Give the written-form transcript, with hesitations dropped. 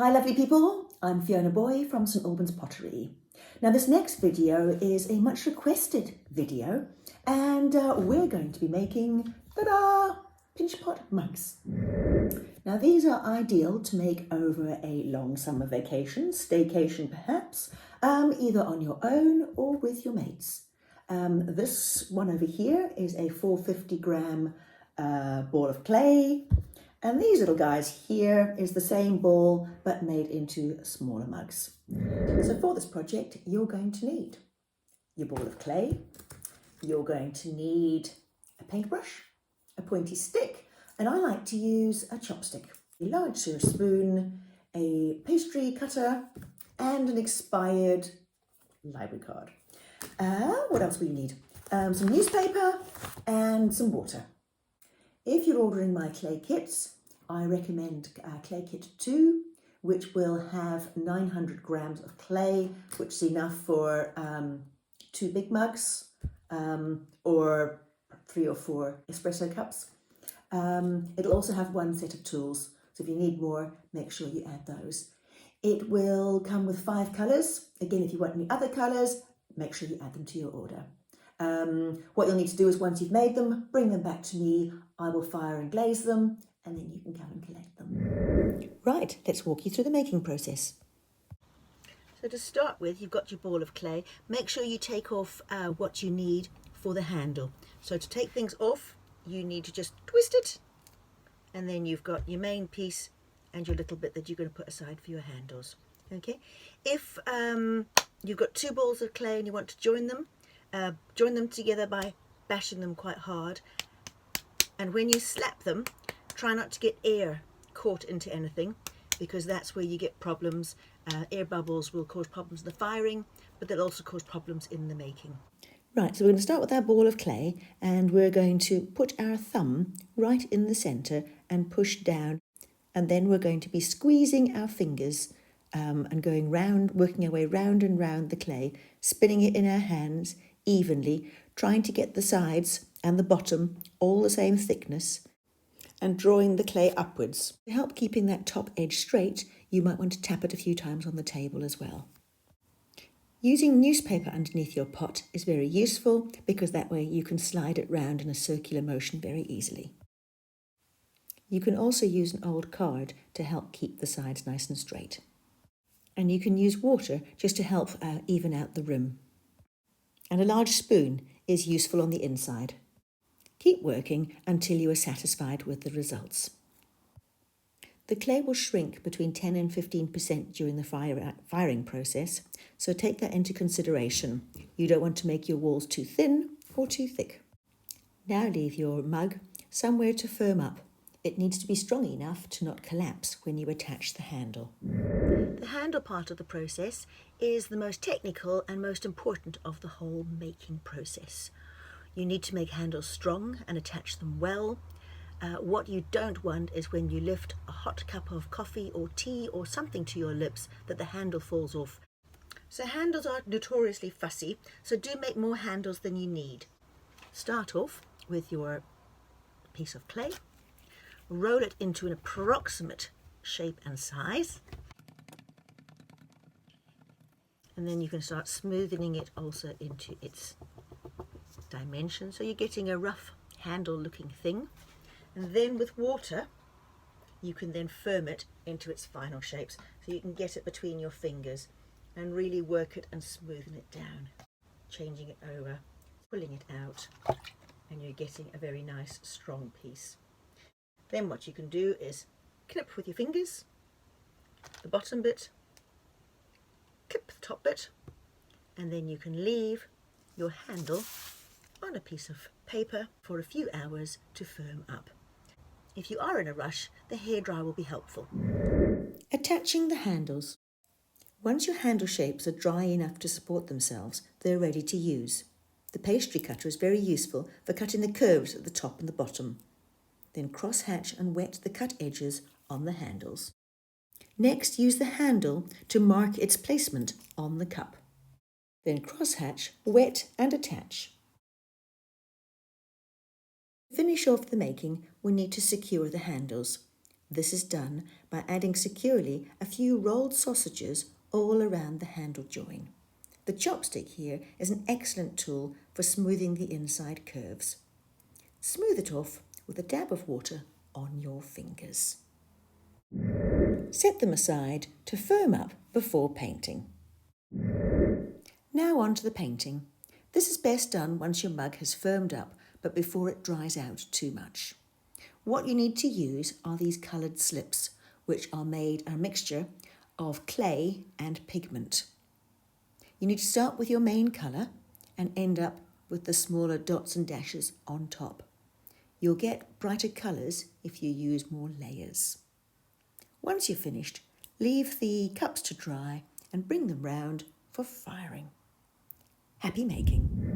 Hi lovely people, I'm Fiona Booy from St Albans Pottery. Now this next video is a much requested video and we're going to be making, ta-da, pinch pot mugs. Now these are ideal to make over a long summer vacation, staycation perhaps, either on your own or with your mates. This one over here is a 450 gram ball of clay. And these little guys here is the same ball, but made into smaller mugs. So for this project, you're going to need your ball of clay. You're going to need a paintbrush, a pointy stick, and I like to use a chopstick, a large silver spoon, a pastry cutter, and an expired library card. What else will you need? Some newspaper and some water. If you're ordering my clay kits, I recommend clay kit 2, which will have 900 grams of clay, which is enough for 2 big mugs or 3 or 4 espresso cups. It'll also have 1 set of tools, so if you need more, make sure you add those. It will come with 5 colours. Again, if you want any other colours, make sure you add them to your order. What you'll need to do is once you've made them, bring them back to me. I will fire and glaze them, and then you can come and collect them. Right, let's walk you through the making process. So to start with, you've got your ball of clay. Make sure you take off what you need for the handle. So to take things off, you need to just twist it, and then you've got your main piece and your little bit that you're going to put aside for your handles. Okay, if you've got 2 balls of clay and you want to join them together by bashing them quite hard, and when you slap them, try not to get air caught into anything, because that's where you get problems. Air bubbles will cause problems in the firing, but they'll also cause problems in the making. Right, so we're going to start with our ball of clay, and we're going to put our thumb right in the centre and push down, and then we're going to be squeezing our fingers and going round, working our way round and round the clay, spinning it in our hands evenly, trying to get the sides and the bottom all the same thickness, and drawing the clay upwards. To help keeping that top edge straight, you might want to tap it a few times on the table as well. Using newspaper underneath your pot is very useful, because that way you can slide it round in a circular motion very easily. You can also use an old card to help keep the sides nice and straight. And you can use water just to help even out the rim. And a large spoon is useful on the inside. Keep working until you are satisfied with the results. The clay will shrink between 10 and 15% during the firing process, so take that into consideration. You don't want to make your walls too thin or too thick. Now leave your mug somewhere to firm up. It needs to be strong enough to not collapse when you attach the handle. The handle part of the process is the most technical and most important of the whole making process. You need to make handles strong and attach them well. What you don't want is when you lift a hot cup of coffee or tea or something to your lips that the handle falls off. So handles are notoriously fussy, so do make more handles than you need. Start off with your piece of clay. Roll it into an approximate shape and size, and then you can start smoothing it also into its dimensions, so you're getting a rough handle looking thing. And then with water you can then firm it into its final shapes, so you can get it between your fingers and really work it and smoothen it down, changing it over, pulling it out, and you're getting a very nice strong piece. Then what you can do is clip with your fingers the bottom bit, clip the top bit, and then you can leave your handle on a piece of paper for a few hours to firm up. If you are in a rush, the hairdryer will be helpful. Attaching the handles. Once your handle shapes are dry enough to support themselves, they're ready to use. The pastry cutter is very useful for cutting the curves at the top and the bottom. Then cross-hatch and wet the cut edges on the handles. Next, use the handle to mark its placement on the cup. Then cross-hatch, wet and attach. To finish off the making, we need to secure the handles. This is done by adding securely a few rolled sausages all around the handle join. The chopstick here is an excellent tool for smoothing the inside curves. Smooth it off with a dab of water on your fingers. Set them aside to firm up before painting. Now on to the painting. This is best done once your mug has firmed up, but before it dries out too much. What you need to use are these coloured slips, which are made a mixture of clay and pigment. You need to start with your main colour and end up with the smaller dots and dashes on top. You'll get brighter colours if you use more layers. Once you're finished, leave the cups to dry and bring them round for firing. Happy making!